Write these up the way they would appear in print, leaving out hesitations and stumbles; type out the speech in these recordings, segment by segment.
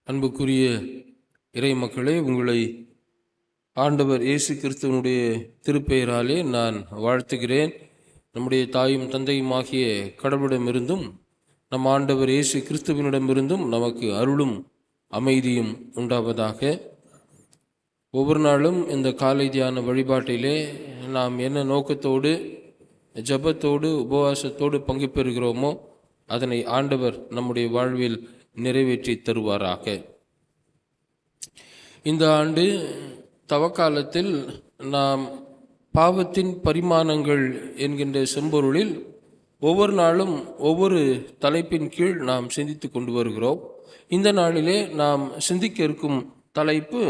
அன்புக்குரிய இறை மக்களே, உங்களை ஆண்டவர் இயேசு கிறிஸ்துவனுடைய திருப்பெயராலே நான் வாழ்த்துகிறேன். நம்முடைய தாயும் தந்தையுமாகிய கடவுளிடமிருந்தும் நம் ஆண்டவர் இயேசு கிறிஸ்துவனிடமிருந்தும் நமக்கு அருளும் அமைதியும் உண்டாவதாக. ஒவ்வொரு நாளும் இந்த காலை தியான வழிபாட்டிலே நாம் என்ன நோக்கத்தோடு ஜபத்தோடு உபவாசத்தோடு பங்கு பெறுகிறோமோ அதனை ஆண்டவர் நம்முடைய வாழ்வில் நிறைவேற்றி தருவாராக. இந்த ஆண்டு தவக்காலத்தில் நாம் பாவத்தின் பரிமாணங்கள் என்கின்ற செம்பொருளில் ஒவ்வொரு நாளும் ஒவ்வொரு தலைப்பின் கீழ் நாம் சிந்தித்து கொண்டு வருகிறோம். இந்த நாளிலே நாம் சிந்திக்க இருக்கும் தலைப்பு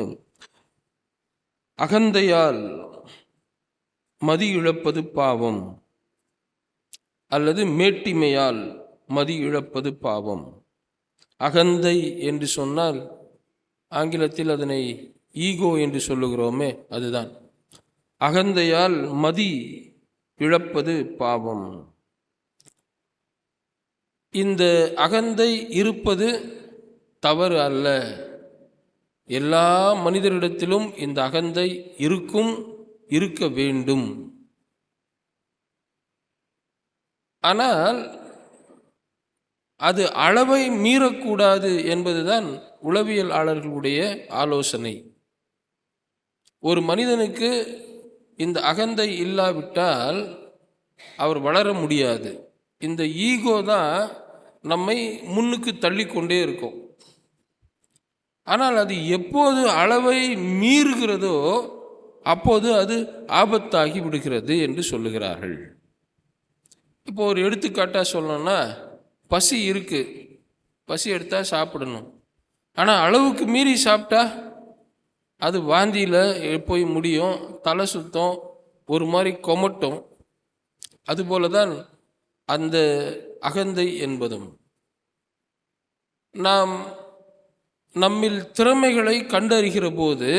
அகந்தையால் மதி இழப்பது பாவம் அல்லது மேட்டிமையால் மதி இழப்பது பாவம். அகந்தை என்று சொன்னால் ஆங்கிலத்தில் அதனை ஈகோ என்று சொல்லுகிறோமே, அதுதான். அகந்தையால் மதி இழப்பது பாவம். இந்த அகந்தை இருப்பது தவறு அல்ல. எல்லா மனிதரிடத்திலும் இந்த அகந்தை இருக்க வேண்டும். ஆனால் அது அளவை மீறக்கூடாது என்பதுதான் உளவியலாளர்களுடைய ஆலோசனை. ஒரு மனிதனுக்கு இந்த அகந்தை இல்லாவிட்டால் அவர் வளர முடியாது. இந்த ஈகோ தான் நம்மை முன்னுக்கு தள்ளிக்கொண்டே இருக்கும். ஆனால் அது எப்போது அளவை மீறுகிறதோ அப்போது அது ஆபத்தாகி விடுகிறது என்று சொல்லுகிறார்கள். இப்போ ஒரு எடுத்துக்காட்டாக சொல்லணும்னா, பசி இருக்குது, பசி எடுத்தால் சாப்பிடணும். ஆனால் அளவுக்கு மீறி சாப்பிட்டா அது வாந்தியில் போய் முடியும், தலை சுத்தம், ஒரு மாதிரி கொமட்டும். அதுபோல தான் அந்த அகந்தை என்பதும். நாம் நம்மில் திறமைகளை கண்டறிகிற போது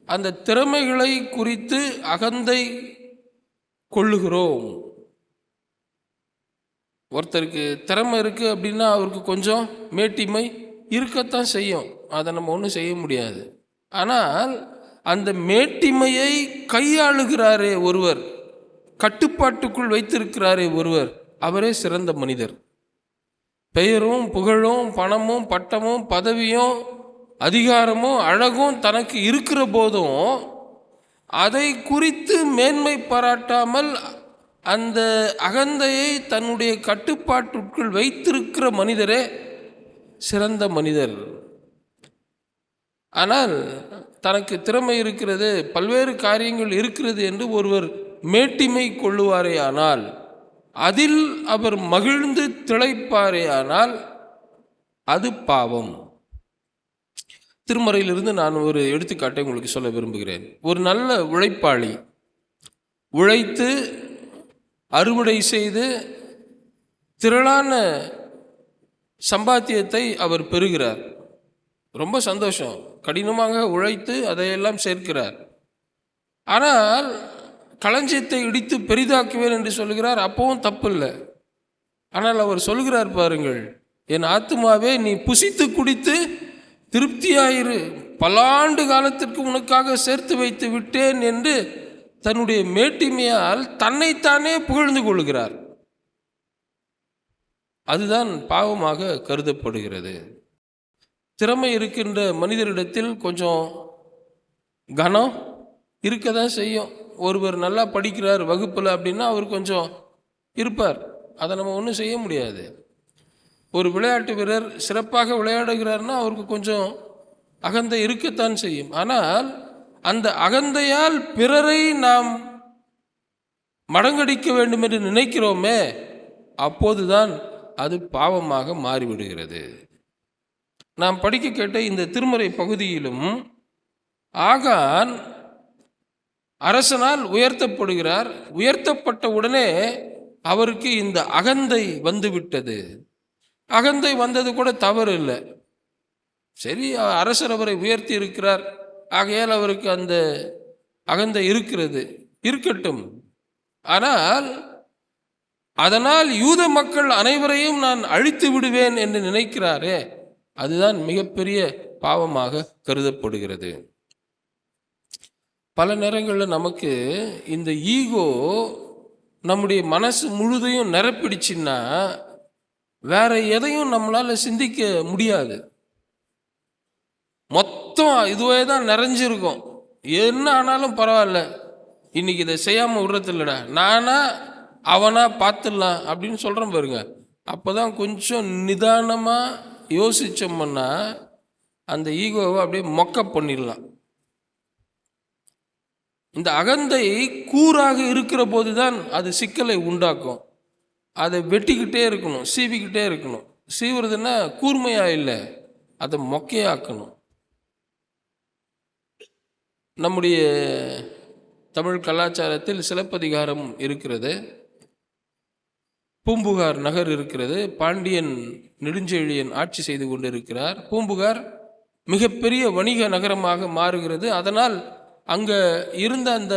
அந்த திறமைகளை குறித்து அகந்தை கொள்ளுகிறோம். ஒருத்தருக்கு திறமை இருக்குது அப்படின்னா அவருக்கு கொஞ்சம் மேட்டிமை இருக்கத்தான் செய்யும், அதை நம்ம ஒன்றும் செய்ய முடியாது. ஆனால் அந்த மேட்டிமையை கையாளுகிறாரே ஒருவர், கட்டுப்பாட்டுக்குள் வைத்திருக்கிறாரே ஒருவர், அவரே சிறந்த மனிதர். பெயரும் புகழும் பணமும் பட்டமும் பதவியும் அதிகாரமும் அழகும் தனக்கு இருக்கிற போதும் அதை குறித்து மேன்மை பாராட்டாமல் அந்த அகந்தையை தன்னுடைய கட்டுப்பாட்டுக்குள் வைத்திருக்கிற மனிதரே சிறந்த மனிதர். ஆனால் தனக்கு திறமை இருக்கிறது, பல்வேறு காரியங்கள் இருக்கிறது என்று ஒருவர் மேட்டிமை கொள்ளுவாரே ஆனால், அதில் அவர் மகிழ்ந்து திளைப்பாரே ஆனால் அது பாவம். திருமறையிலிருந்து நான் ஒரு எடுத்துக்காட்டை உங்களுக்கு சொல்ல விரும்புகிறேன். ஒரு நல்ல உழைப்பாளி உழைத்து அறுவடை செய்து திரளான சம்பாத்தியத்தை அவர் பெறுகிறார். ரொம்ப சந்தோஷம். கடினமாக உழைத்து அதையெல்லாம் சேர்க்கிறார். ஆனால் களஞ்சியத்தை இடித்து பெரிதாக்குவேன் என்று சொல்கிறார். அப்பவும் தப்பு இல்லை. ஆனால் அவர் சொல்கிறார் பாருங்கள், என் ஆத்துமாவே நீ புசித்து குடித்து திருப்தியாயிரு, பல்லாண்டு காலத்திற்கு உனக்காக சேர்த்து வைத்து விட்டேன் என்று தன்னுடைய மேட்டிமையால் தன்னைத்தானே புகழ்ந்து கொள்கிறார். அதுதான் பாவமாக கருதப்படுகிறது. திறமை இருக்கின்ற மனிதரிடத்தில் கொஞ்சம் கனம் இருக்க தான் செய்யும். ஒருவர் நல்லா படிக்கிறார் வகுப்பில் அப்படின்னா அவர் கொஞ்சம் இருப்பார், அதை நம்ம ஒன்றும் செய்ய முடியாது. ஒரு விளையாட்டு வீரர் சிறப்பாக விளையாடுகிறார்னா அவருக்கு கொஞ்சம் அகந்தை இருக்கத்தான் செய்யும். ஆனால் அந்த அகந்தையால் பிறரை நாம் மடங்கடிக்க வேண்டும் என்று நினைக்கிறோமே, அப்போதுதான் அது பாவமாக மாறிவிடுகிறது. நாம் படிக்க கேட்ட இந்த திருமறை பகுதியிலும் ஆகான் அரசனால் உயர்த்தப்படுகிறார். உயர்த்தப்பட்ட உடனே அவருக்கு இந்த அகந்தை வந்துவிட்டது. அகந்தை வந்தது கூட தவறு இல்லை. சரி, அரசர் அவரை உயர்த்தி இருக்கிறார், ஆகையால் அவருக்கு அந்த அகந்தை இருக்கிறது, இருக்கட்டும். ஆனால் அதனால் யூத மக்கள் அனைவரையும் நான் அழித்து விடுவேன் என்று நினைக்கிறாரே, அதுதான் மிகப்பெரிய பாவமாக கருதப்படுகிறது. பல நேரங்களில் நமக்கு இந்த ஈகோ நம்முடைய மனசு முழுதையும் நிரப்பிடுச்சுன்னா வேற எதையும் நம்மளால் சிந்திக்க முடியாது. மொத்தம் இதுவே தான் நிறைஞ்சிருக்கும். என்ன ஆனாலும் பரவாயில்ல, இன்னைக்கு இதை செய்யாமல் விடுறது இல்லைடா, நானா அவனா பார்த்துடலாம் அப்படின்னு சொல்கிறேன் பாருங்க. அப்போ தான் கொஞ்சம் நிதானமாக யோசித்தோம்னா அந்த ஈகோவை அப்படியே மொக்க பண்ணிடலாம். இந்த அகந்தை கூறாக இருக்கிற போது தான் அது சிக்கலை உண்டாக்கும். அதை வெட்டிக்கிட்டே இருக்கணும், சீவிக்கிட்டே இருக்கணும். சீவுறதுன்னா கூர்மையாக இல்லை, அதை மொக்கையாக்கணும். நம்முடைய தமிழ் கலாச்சாரத்தில் சிலப்பதிகாரம் இருக்கிறது, பூம்புகார் நகர் இருக்கிறது. பாண்டியன் நெடுஞ்செழியன் ஆட்சி செய்து கொண்டிருக்கிறார். பூம்புகார் மிகப்பெரிய வணிக நகரமாக மாறுகிறது. அதனால் அங்கே இருந்த அந்த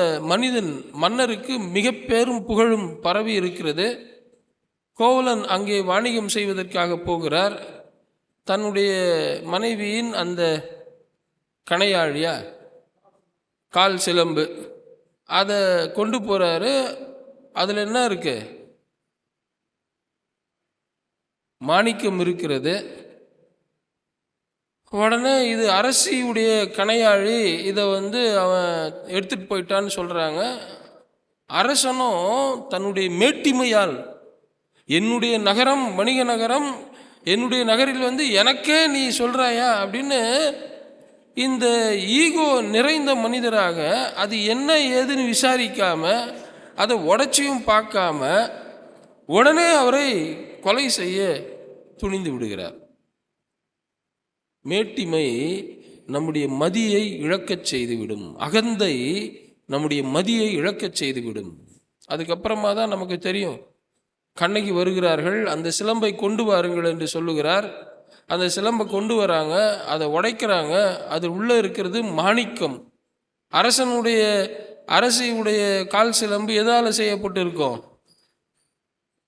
மன்னருக்கு மிக பெரும் புகழும் பரவி இருக்கிறது. கோவலன் அங்கே வாணிகம் செய்வதற்காக போகிறார். தன்னுடைய மனைவியின் அந்த கணையாழியா கால் சிலம்பு அதை கொண்டு போகிறாரு. அதில் என்ன இருக்கு? மாணிக்கம் இருக்கிறது. உடனே இது அரசியுடைய கணையாழி, இதை அவன் எடுத்துகிட்டு போயிட்டான்னு சொல்கிறாங்க. அரசனும் தன்னுடைய மேட்டிமையால், என்னுடைய நகரம் வணிக நகரம், என்னுடைய நகரில் எனக்கே நீ சொல்கிறாயா அப்படின்னு இந்த ஈகோ நிறைந்த மனிதராக அது என்ன ஏதுன்னு விசாரிக்காம, அதை உடைச்சியும் பார்க்காம உடனே அவரை கொலை செய்ய துணிந்து விடுகிறார். மேட்டிமை நம்முடைய மதியை இழக்கச் செய்துவிடும். அகந்தை நம்முடைய மதியை இழக்கச் செய்துவிடும். அதுக்கப்புறமா தான் நமக்கு தெரியும், கண்ணகி வருகிறார்கள், அந்த சிலம்பை கொண்டு வாருங்கள் என்று சொல்லுகிறார். அந்த சிலம்பை கொண்டு வராங்க, அதை உடைக்கிறாங்க. அது உள்ளே இருக்கிறது மாணிக்கம். அரசியுடைய கால் சிலம்பு எதால் செய்யப்பட்டு இருக்கும்?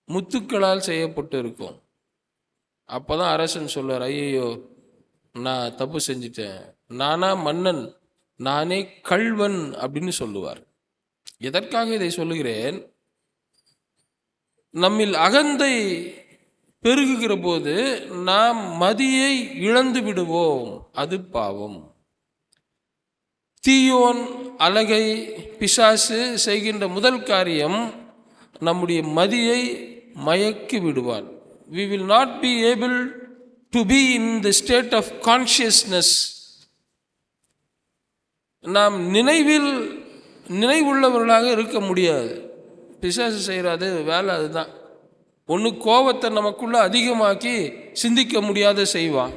முத்துக்களால் செய்யப்பட்டு இருக்கும். அப்போ தான் அரசன் சொல்வார், ஐயோ நான் தப்பு செஞ்சிட்டேன், நானா மன்னன், நானே கள்வன் அப்படின்னு சொல்லுவார். எதற்காக இதை சொல்லுகிறேன்? நம்மில் அகந்தை பெருகுகிற போது நாம் மதியை இழந்து விடுவோம். அது பாவம். தீயோன் அலகை பிசாசு செய்கின்ற முதல் காரியம் நம்முடைய மதியை மயக்கி விடுவான். We will not be able to be in the state of consciousness. நாம் நினைவுள்ளவர்களாக இருக்க முடியாது. பிசாசு செய்கிறது வேலை அதுதான். ஒன்று கோபத்தை நமக்குள்ள அதிகமாக்கி சிந்திக்க முடியாத செய்வான்.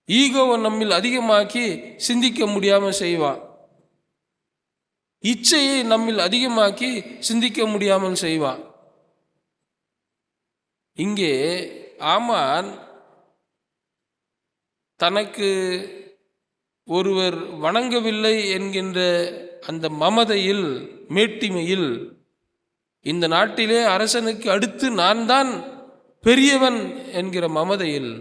ஈகோவை நம்மில் அதிகமாக்கி சிந்திக்க முடியாமல் செய்வான். இச்சையை நம்மில் அதிகமாக்கி சிந்திக்க முடியாமல் செய்வான். இங்கே ஆமான் தனக்கு ஒருவர் வணங்கவில்லை என்கின்ற அந்த மமதையில், மேட்டிமையில், இந்த நாட்டிலே அரசனுக்கு அடுத்து நான் தான் பெரியவன் என்கிற மமதையில்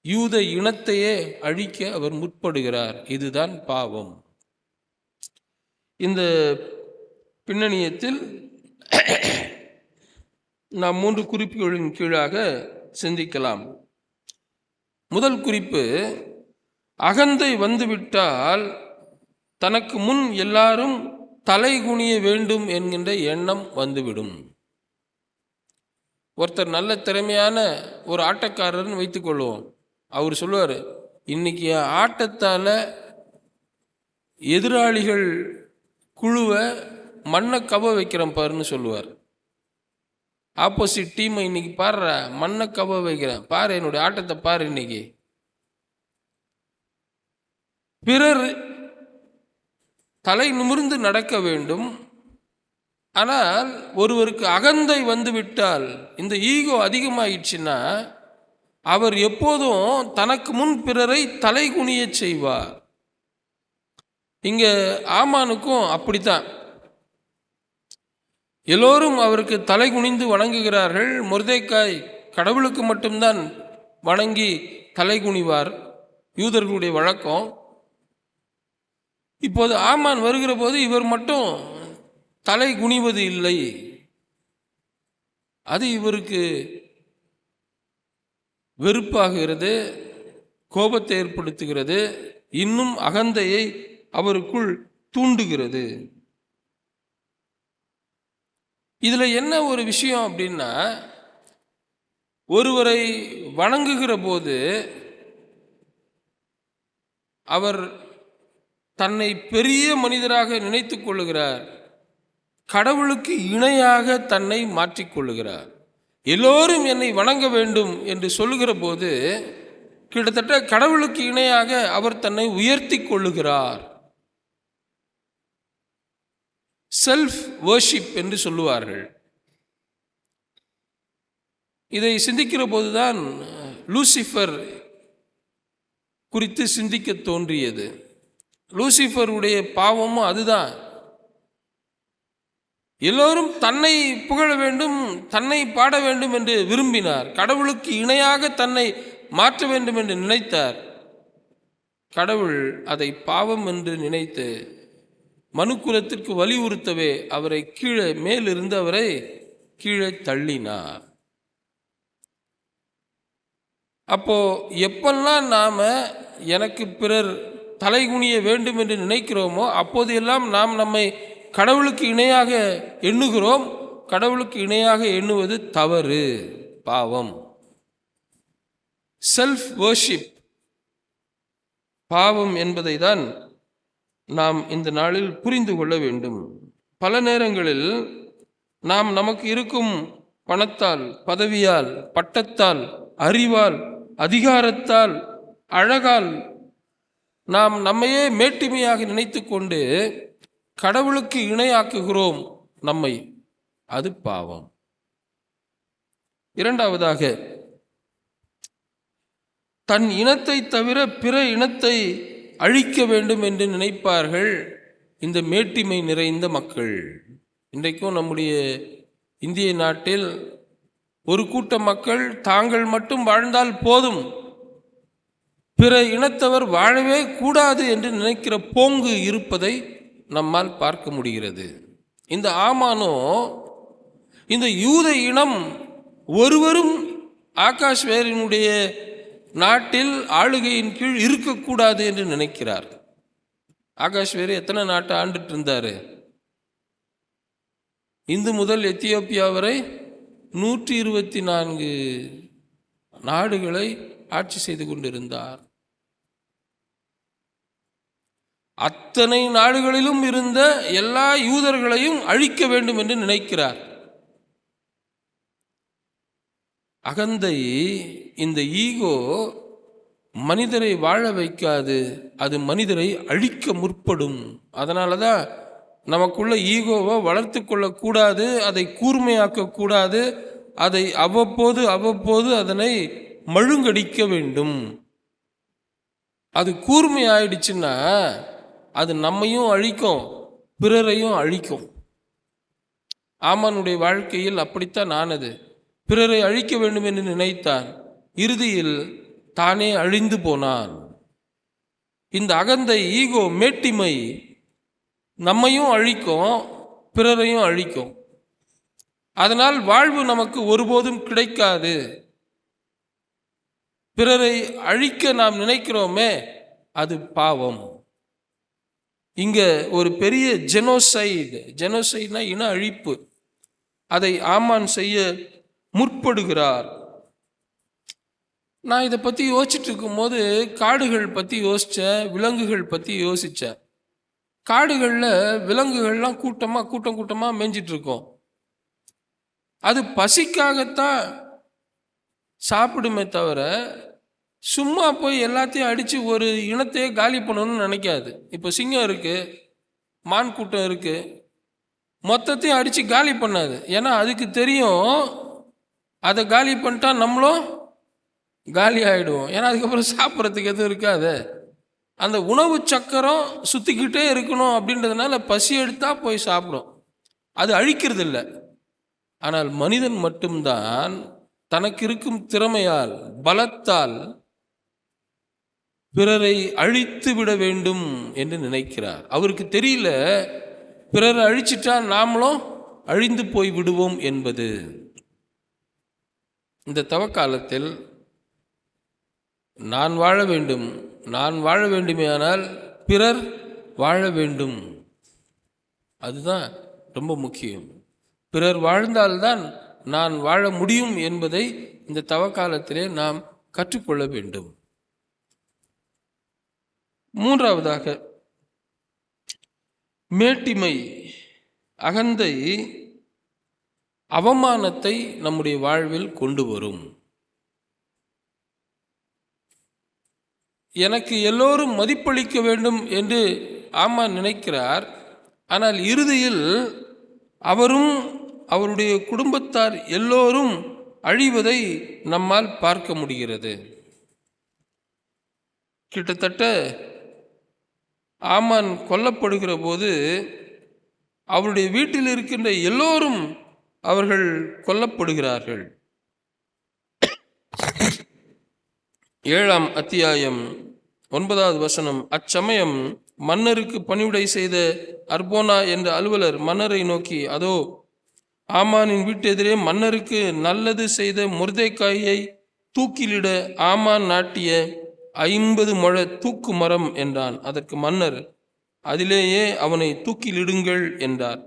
யூத இனத்தையே அழிக்க அவர் முற்படுகிறார். இதுதான் பாவம். இந்த பின்னணியத்தில் நாம் 3 குறிப்புகளின் கீழாக சிந்திக்கலாம். முதல் குறிப்பு, அகந்தை வந்துவிட்டால் தனக்கு முன் எல்லாரும் தலை குனிய வேண்டும் என்கின்ற எண்ணம் வந்துவிடும். ஒருத்தர் நல்ல திறமையான ஒரு ஆட்டக்காரர்னு வைத்துக்கொள்வோம். அவர் சொல்லுவார், இன்னைக்கு ஆட்டத்தால் எதிராளிகள் குழுவை மண்ணை கவ வைக்கிறேன் பாருன்னு சொல்லுவார். ஆப்போசிட் டீமை இன்னைக்கு பாடுற மண்ணை கவ வைக்கிறேன் பாரு, என்னுடைய ஆட்டத்தை பாரு. இன்னைக்கு பிறர் தலை நிமிர்ந்து நடக்க வேண்டும். ஆனால் ஒருவருக்கு அகந்தை வந்துவிட்டால், இந்த ஈகோ அதிகமாயிடுச்சுன்னா, அவர் எப்போதும் தனக்கு முன் பிறரை தலை குனிய செய்வார். இங்க ஆமானுக்கும் அப்படித்தான். எல்லோரும் அவருக்கு தலை குனிந்து வணங்குகிறார்கள். மொர்தெக்காய் கடவுளுக்கு மட்டும்தான் வணங்கி தலை குனிவார், யூதர்களுடைய வழக்கம். இப்போது ஆமான் வருகிற போது இவர் மட்டும் தலை குனிவது இல்லை. அது இவருக்கு வெறுப்பாகிறது, கோபத்தை ஏற்படுத்துகிறது, இன்னும் அகந்தையை அவருக்குள் தூண்டுகிறது. இதுல என்ன ஒரு விஷயம் அப்படின்னா, ஒருவரை வணங்குகிற போது அவர் தன்னை பெரிய மனிதராக நினைத்துக் கொள்ளுகிறார், கடவுளுக்கு இணையாக தன்னை மாற்றிக்கொள்ளுகிறார். எல்லோரும் என்னை வணங்க வேண்டும் என்று சொல்லுகிற போது கிட்டத்தட்ட கடவுளுக்கு இணையாக அவர் தன்னை உயர்த்தி கொள்ளுகிறார். செல்ஃப் வர்ஷிப் என்று சொல்லுவார்கள். இதை சிந்திக்கிற போதுதான் லூசிஃபர் குறித்து சிந்திக்க தோன்றியது. லூசிஃபருடைய பாவமும் அதுதான். எல்லோரும் தன்னை புகழ வேண்டும், தன்னை பாட வேண்டும் என்று விரும்பினார். கடவுளுக்கு இணையாக தன்னை மாற்ற வேண்டும் என்று நினைத்தார். கடவுள் அதை பாவம் என்று நினைத்து மனுக்குலத்திற்கு வலியுறுத்தவே அவரை கீழே, மேலிருந்து அவரை கீழே தள்ளினார். அப்போ எப்பெல்லாம் நாம எனக்கு பிறர் தலைகுனிய வேண்டும் என்று நினைக்கிறோமோ அப்போதெல்லாம் நாம் நம்மை கடவுளுக்கு இணையாக எண்ணுகிறோம். கடவுளுக்கு இணையாக எண்ணுவது தவறு, பாவம். செல்ஃப் வர்ஷிப் பாவம் என்பதை தான் நாம் இந்த நாளில் புரிந்து கொள்ள வேண்டும். பல நேரங்களில் நாம் நமக்கு இருக்கும் பணத்தால், பதவியால், பட்டத்தால், அறிவால், அதிகாரத்தால், அழகால் நாம் நம்மையே மேட்டிமையாக நினைத்து கொண்டு கடவுளுக்கு இணையாக்குகிறோம் நம்மை. அது பாவம். இரண்டாவதாக, தன் இனத்தை தவிர பிற இனத்தை அழிக்க வேண்டும் என்று நினைப்பார்கள் இந்த மேட்டிமை நிறைந்த மக்கள். இன்றைக்கும் நம்முடைய இந்திய நாட்டில் ஒரு கூட்ட மக்கள் தாங்கள் மட்டும் வாழ்ந்தால் போதும், பிற இனத்தவர் வாழவே கூடாது என்று நினைக்கிற போங்கு இருப்பதை நம்மால் பார்க்க முடிகிறது. இந்த ஆமானோ இந்த யூத இனம் ஒருவரும் ஆகாஷ்வேரினுடைய நாட்டில் ஆளுகையின் கீழ் இருக்கக்கூடாது என்று நினைக்கிறார். ஆகாஷ்வேரி எத்தனை நாட்டை ஆண்டுட்டு இருந்தாரு? இந்து முதல் எத்தியோப்பியா வரை 124 நாடுகளை ஆட்சி செய்து கொண்டிருந்தார். அத்தனை நாடுகளிலும் இருந்த எல்லா யூதர்களையும் அழிக்க வேண்டும் என்று நினைக்கிறார். அகந்தை, இந்த ஈகோ மனிதரை வாழ வைக்காது, அது மனிதரை அழிக்க முற்படும். அதனால தான் நமக்குள்ள ஈகோவை வளர்த்து கொள்ளக்கூடாது, அதை கூர்மையாக்க கூடாது, அதை அவ்வப்போது அதனை மழுங்கடிக்க வேண்டும். அது கூர்மை ஆயிடுச்சுன்னா அது நம்மையும் அழிக்கும், பிறரையும் அழிக்கும். ஆமானுடைய வாழ்க்கையில் அப்படித்தான் ஆனது. பிறரை அழிக்க வேண்டும் என்று நினைத்தான், இறுதியில் தானே அழிந்து போனான். இந்த அகந்தை, ஈகோ, மேட்டிமை நம்மையும் அழிக்கும், பிறரையும் அழிக்கும். அதனால் வாழ்வு நமக்கு ஒருபோதும் கிடைக்காது. பிறரை அழிக்க நாம் நினைக்கிறோமே, அது பாவம். இங்க ஒரு பெரிய ஜெனோசைட்னா இன அழிப்பு, அதை ஆமான் செய்ய முற்படுகிறார். நான் இதை பற்றி யோசிச்சுட்டு இருக்கும்போது காடுகள் பற்றி யோசித்தேன், விலங்குகள் பற்றி யோசித்தேன். காடுகளில் விலங்குகள்லாம் கூட்டமாக மேய்ஞ்சிட்டு இருக்கோம். அது பசிக்காகத்தான் சாப்பிடுமே தவிர சும்மா போய் எல்லாத்தையும் அடித்து ஒரு இனத்தையே காலி பண்ணணும்னு நினைக்காது. இப்போ சிங்கம் இருக்குது, மான் கூட்டம் இருக்குது, மொத்தத்தையும் அடித்து காலி பண்ணாது. ஏன்னா அதுக்கு தெரியும் அதை காலி பண்ணிட்டா நம்மளும் காலி ஆகிடுவோம். ஏன்னா அதுக்கப்புறம் சாப்பிட்றதுக்கு எதுவும் இருக்காது. அந்த உணவு சக்கரம் சுற்றிக்கிட்டே இருக்கணும் அப்படின்றதுனால பசி எடுத்தால் போய் சாப்பிடும், அது அழிக்கிறது இல்லை. ஆனால் மனிதன் மட்டும்தான் தனக்கு இருக்கும் திறமையால், பலத்தால் பிறரை அழித்து விட வேண்டும் என்று நினைக்கிறார். அவருக்கு தெரியல, பிறரை அழிச்சிட்டா நாமளும் அழிந்து போய் விடுவோம் என்பது. இந்த தவக்காலத்தில் நான் வாழ வேண்டும், நான் வாழ வேண்டுமேயானால் பிறர் வாழ வேண்டும். அதுதான் ரொம்ப முக்கியம். பிறர் வாழ்ந்தால்தான் நான் வாழ முடியும் என்பதை இந்த தவக்காலத்திலே நாம் கற்றுக்கொள்ள வேண்டும். மூன்றாவதாக, மேட்டிமை, அகந்தை அவமானத்தை நம்முடைய வாழ்வில் கொண்டு வரும். எனக்கு எல்லோரும் மதிப்பளிக்க வேண்டும் என்று ஆமான் நினைக்கிறார். ஆனால் இறுதியில் அவரும் அவருடைய குடும்பத்தார் எல்லோரும் அழிவதை நம்மால் பார்க்க முடிகிறது. கிட்டத்தட்ட ஆமான் கொல்லப்படுகிற போது அவருடைய வீட்டில் இருக்கின்ற எல்லோரும் அவர்கள் கொல்லப்படுகிறார்கள். 7ஆம் அத்தியாயம் 9வது வசனம். அச்சமயம் மன்னருக்கு பணிவிடை செய்த அர்போனா என்ற அலுவலர் மன்னரை நோக்கி, அதோ ஆமானின் வீட்டெதிரே மன்னருக்கு நல்லது செய்த மொர்தெகாயை தூக்கிலிட ஆமான் நாட்டிய 50 முழ தூக்கு மரம் என்றான். அதற்கு மன்னர், அதிலேயே அவனை தூக்கிலிடுங்கள் என்றார்.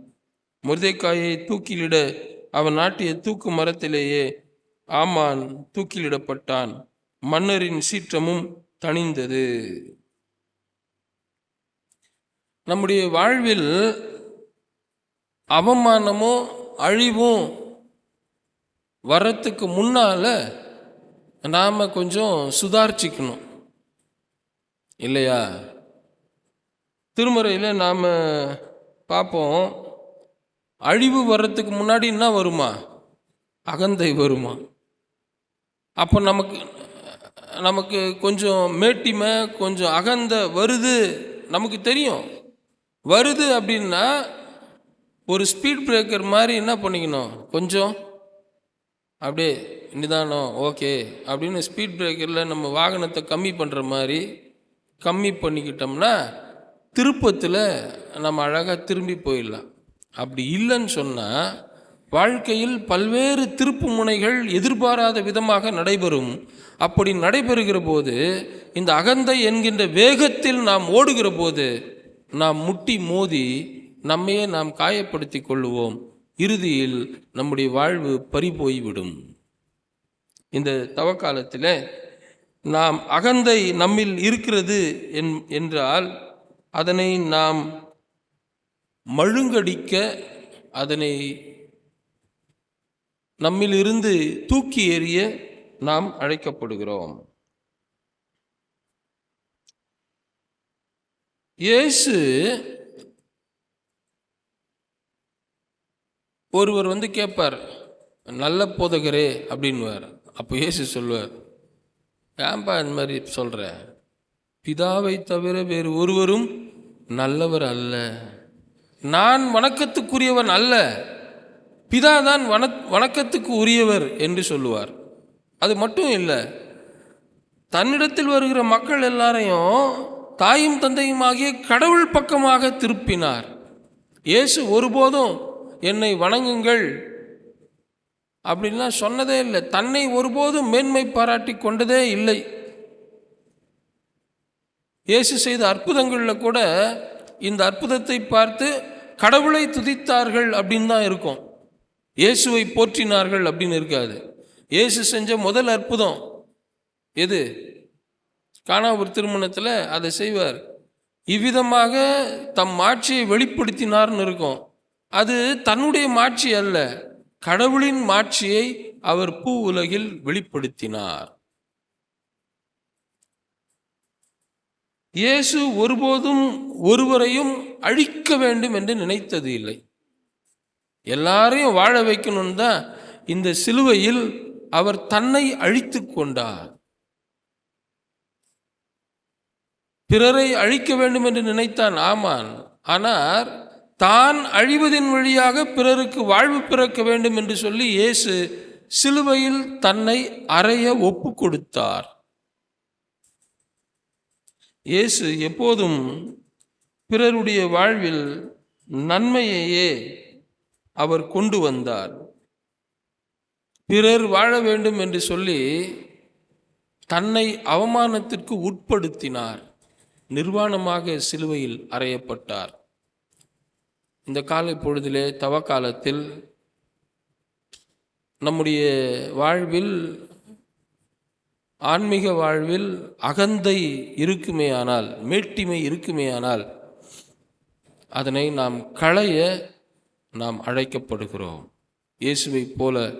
மொர்தெகாயை தூக்கிலிட அவன் நாட்டிய தூக்கு மரத்திலேயே ஆமான் தூக்கிலிடப்பட்டான். மன்னரின் சீற்றமும் தணிந்தது. நம்முடைய வாழ்வில் அவமானமும் அழிவும் வர்றதுக்கு முன்னால நாம் கொஞ்சம் சுதாரிச்சுக்கணும் இல்லையா? திருமறையில் நாம் பார்ப்போம், அழிவு வர்றதுக்கு முன்னாடி என்ன வருமா? அகந்தை வருமா? அப்போ நமக்கு கொஞ்சம் மேட்டிமை, கொஞ்சம் அகந்தை வருது, நமக்கு தெரியும். வருது அப்படின்னா ஒரு ஸ்பீட் பிரேக்கர் மாதிரி என்ன பண்ணிக்கணும், கொஞ்சம் அப்படியே நிதானம், ஓகே அப்படின்னு ஸ்பீட் பிரேக்கரில் நம்ம வாகனத்தை கம்மி பண்ணுற மாதிரி கம்மி பண்ணிக்கிட்டோம்னா திருப்பத்தில் நம்ம அழகாக திரும்பி போயிடலாம். அப்படி இல்லைன்னு சொன்னால் வாழ்க்கையில் பல்வேறு திருப்பு முனைகள் எதிர்பாராத விதமாக நடைபெறும். அப்படி நடைபெறுகிற போது இந்த அகந்தை என்கின்ற வேகத்தில் நாம் ஓடுகிற போது நாம் முட்டி மோதி நம்மையே நாம் காயப்படுத்தி கொள்ளுவோம். இறுதியில் நம்முடைய வாழ்வு பறிபோய்விடும். இந்த தவக்காலத்தில் நாம் அகந்தை நம்மில் இருக்கிறது என்றால் அதனை நாம் மழுங்கடிக்க, அதனை நம்மிலிருந்து தூக்கி எறிய நாம் அழைக்கப்படுகிறோம். இயேசு ஒருவர் கேட்பார், நல்ல போதகரே அப்படின்வார். அப்போ இயேசு சொல்வார், ஏன்பா இந்த மாதிரி சொல்கிற? பிதாவை தவிர வேறு ஒருவரும் நல்லவர் அல்ல. நான் வணக்கத்துக்குரியவன் அல்ல, பிதாதான் வணக்கத்துக்கு உரியவர் என்று சொல்லுவார். அது மட்டும் இல்லை, தன்னிடத்தில் வருகிற மக்கள் எல்லாரையும் தாயும் தந்தையும் ஆகிய கடவுள் பக்கமாக திருப்பினார். இயேசு ஒருபோதும் என்னை வணங்குங்கள் அப்படின்லாம் சொன்னதே இல்லை. தன்னை ஒருபோதும் மேன்மை பாராட்டி கொண்டதே இல்லை. இயேசு செய்த அற்புதங்களில் கூட இந்த அற்புதத்தை பார்த்து கடவுளை துதித்தார்கள் அப்படின்னு தான் இருக்கும், இயேசுவை போற்றினார்கள் அப்படின்னு இருக்காது. இயேசு செஞ்ச முதல் அற்புதம் எது? கானா ஒரு திருமணத்தில் அதை செய்வார். இவ்விதமாக தம் மாட்சியை வெளிப்படுத்தினார்னு இருக்கும். அது தன்னுடைய மாட்சி அல்ல, கடவுளின் மாட்சியை அவர் பூ உலகில் வெளிப்படுத்தினார். இயேசு ஒருபோதும் ஒருவரையும் அழிக்க வேண்டும் என்று நினைத்தது இல்லை. எல்லாரையும் வாழ வைக்கணும்னு தான் இந்த சிலுவையில் அவர் தன்னை அழித்து கொண்டார். பிறரை அழிக்க வேண்டும் என்று நினைத்தான் ஆமான். ஆனால் தான் அழிவதின் வழியாக பிறருக்கு வாழ்வு பிறக்க வேண்டும் என்று சொல்லி இயேசு சிலுவையில் தன்னை அறைய ஒப்பு கொடுத்தார். இயேசு எப்போதும் பிறருடைய வாழ்வில் நன்மையையே அவர் கொண்டு வந்தார். பிறர் வாழ வேண்டும் என்று சொல்லி தன்னை அவமானத்திற்கு உட்படுத்தினார். நிர்வாணமாக சிலுவையில் அறையப்பட்டார். இந்த காலை பொழுதிலே தவக்காலத்தில் நம்முடைய வாழ்வில், ஆன்மீக வாழ்வில் அகந்தை இருக்குமே ஆனால், மேட்டிமை இருக்குமே ஆனால், அதனை நாம் களைய நாம் அழைக்கப்படுகிறோம். இயேசுவை போல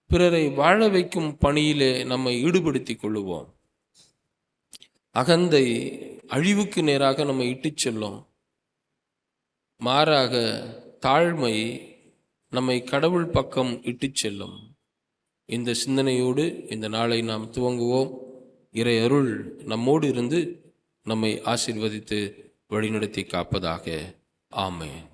பிறரை வாழ வைக்கும் பணியிலே நம்மை ஈடுபடுத்திக் கொள்ளுவோம். அகந்தை அழிவுக்கு நேராக நம்மை இட்டுச் செல்லும். மாறாக தாழ்மை நம்மை கடவுள் பக்கம் இட்டுச் செல்லும். இந்த சிந்தனையோடு இந்த நாளை நாம் துவங்குவோம். இறை அருள் நம்மோடு இருந்து நம்மை ஆசீர்வதித்து வழிநடத்தி காப்பதாக. ஆமென்.